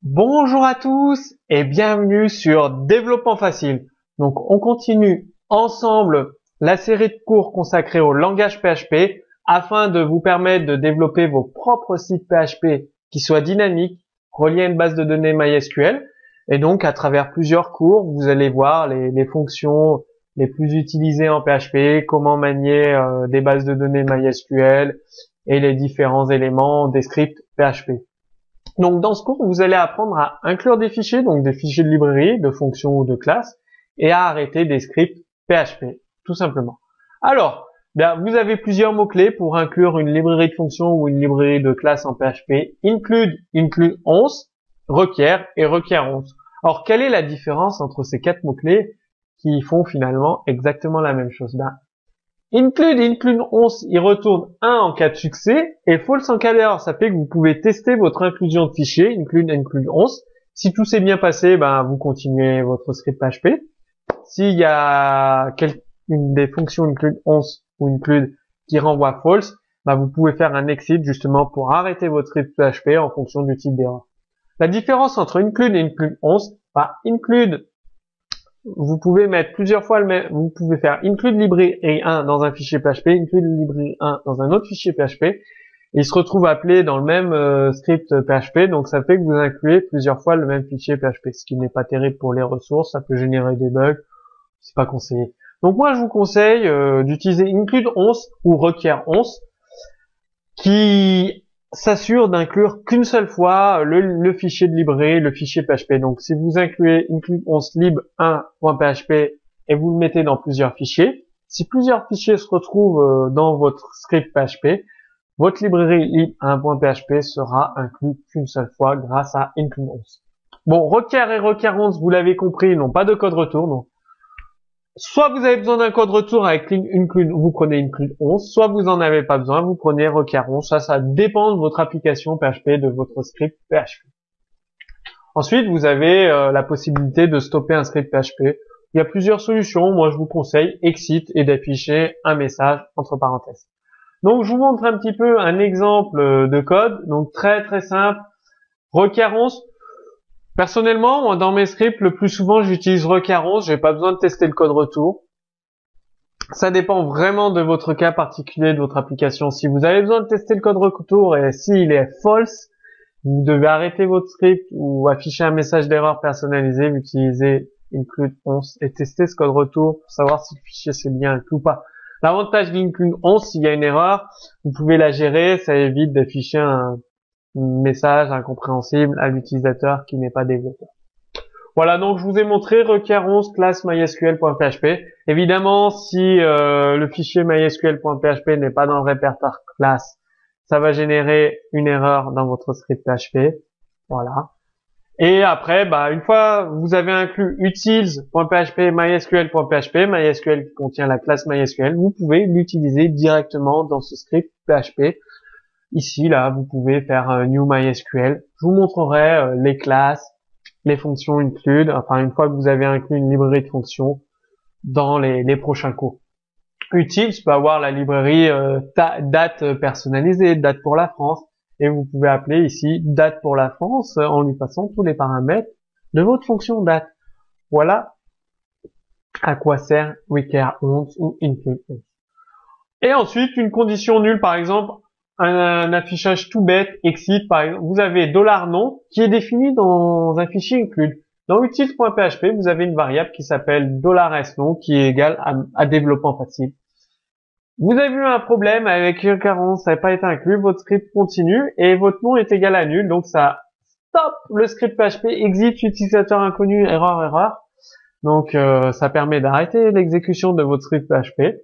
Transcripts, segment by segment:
Bonjour à tous et bienvenue sur Développement facile. Donc on continue ensemble la série de cours consacrés au langage PHP afin de vous permettre de développer vos propres sites PHP qui soient dynamiques, reliés à une base de données MySQL. Et donc à travers plusieurs cours, vous allez voir les fonctions les plus utilisées en PHP, comment manier des bases de données MySQL et les différents éléments des scripts PHP. Donc dans ce cours, vous allez apprendre à inclure des fichiers, donc des fichiers de librairie, de fonctions ou de classes, et à arrêter des scripts PHP, tout simplement. Alors, bien, vous avez plusieurs mots-clés pour inclure une librairie de fonctions ou une librairie de classes en PHP. Include, include 11, requiert et requiert 11. Alors, quelle est la différence entre ces quatre mots-clés qui font finalement exactement la même chose? Ben, include 11, il retourne 1 en cas de succès et false en cas d'erreur. Ça fait que vous pouvez tester votre inclusion de fichier, include 11. Si tout s'est bien passé, ben, vous continuez votre script PHP. S'il y a une des fonctions include 11 ou include qui renvoie false, ben, vous pouvez faire un exit justement pour arrêter votre script PHP en fonction du type d'erreur. La différence entre include et include 11, ben, include, vous pouvez mettre plusieurs fois le même, vous pouvez faire include librairie 1 dans un fichier PHP, include librairie 1 dans un autre fichier PHP, et il se retrouve appelé dans le même script PHP, donc ça fait que vous incluez plusieurs fois le même fichier PHP, ce qui n'est pas terrible pour les ressources, ça peut générer des bugs, c'est pas conseillé. Donc moi je vous conseille d'utiliser include 11 ou requiert 11, qui s'assure d'inclure qu'une seule fois le fichier de librairie, le fichier PHP. Donc si vous incluez include 11 lib1.php et vous le mettez dans plusieurs fichiers, si plusieurs fichiers se retrouvent dans votre script PHP, votre librairie lib1.php sera inclus qu'une seule fois grâce à include 11. Bon, requiert et requiert 11, vous l'avez compris, ils n'ont pas de code retour, donc soit vous avez besoin d'un code retour avec include, vous prenez include 11, soit vous en avez pas besoin, vous prenez requiert 11. Ça dépend de votre application PHP, de votre script PHP. Ensuite, vous avez la possibilité de stopper un script PHP. Il y a plusieurs solutions. Moi, je vous conseille exit et d'afficher un message entre parenthèses. Donc, je vous montre un petit peu un exemple de code. Donc, très simple. Requiert 11. Personnellement, moi, dans mes scripts, le plus souvent, j'utilise requiert 11. J'ai pas besoin de tester le code retour. Ça dépend vraiment de votre cas particulier, de votre application. Si vous avez besoin de tester le code retour et s'il est false, vous devez arrêter votre script ou afficher un message d'erreur personnalisé, utiliser include 11 et tester ce code retour pour savoir si le fichier c'est bien inclus ou pas. L'avantage d'include 11, s'il y a une erreur, vous pouvez la gérer, ça évite d'afficher un message incompréhensible à l'utilisateur qui n'est pas développeur. Voilà, donc je vous ai montré requiert 11 classe mysql.php. Évidemment, si le fichier mysql.php n'est pas dans le répertoire classe, ça va générer une erreur dans votre script PHP. Voilà. Et après, une fois vous avez inclus utils.php, mysql.php, MySQL qui contient la classe MySQL, vous pouvez l'utiliser directement dans ce script PHP. Ici, là, vous pouvez faire un new MySQL. Je vous montrerai les classes, les fonctions include, enfin une fois que vous avez inclus une librairie de fonctions dans les prochains cours. Utils peut avoir la librairie date personnalisée, date pour la France, et vous pouvez appeler ici date pour la France en lui passant tous les paramètres de votre fonction date. Voilà à quoi sert requiert 11 ou include 11. Et ensuite, une condition nulle, par exemple, un affichage tout bête, exit, par exemple, vous avez $non qui est défini dans un fichier include. Dans utils.php, vous avez une variable qui s'appelle $non qui est égale à développement facile. Vous avez eu un problème avec requiert 11, ça n'a pas été inclus, votre script continue et votre nom est égal à nul, donc ça stop le script PHP, exit utilisateur inconnu, erreur. Donc ça permet d'arrêter l'exécution de votre script PHP.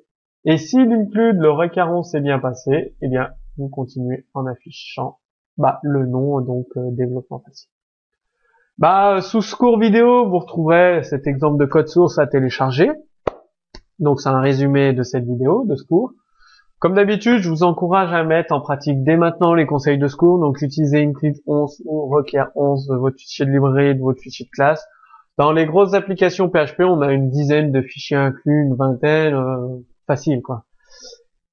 Et si l'include, le requiert 11 s'est bien passé, eh bien vous continuez en affichant le nom, donc développement facile. Sous ce cours vidéo, vous retrouverez cet exemple de code source à télécharger. Donc c'est un résumé de cette vidéo, de ce cours. Comme d'habitude, je vous encourage à mettre en pratique dès maintenant les conseils de ce cours. Donc utilisez include 11 ou requiert 11 de votre fichier de librairie, de votre fichier de classe. Dans les grosses applications PHP, on a une dizaine de fichiers inclus, une vingtaine, facile quoi.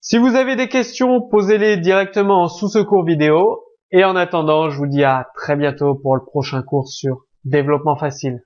Si vous avez des questions, posez-les directement sous ce cours vidéo Et en attendant, je vous dis à très bientôt pour le prochain cours sur développement facile.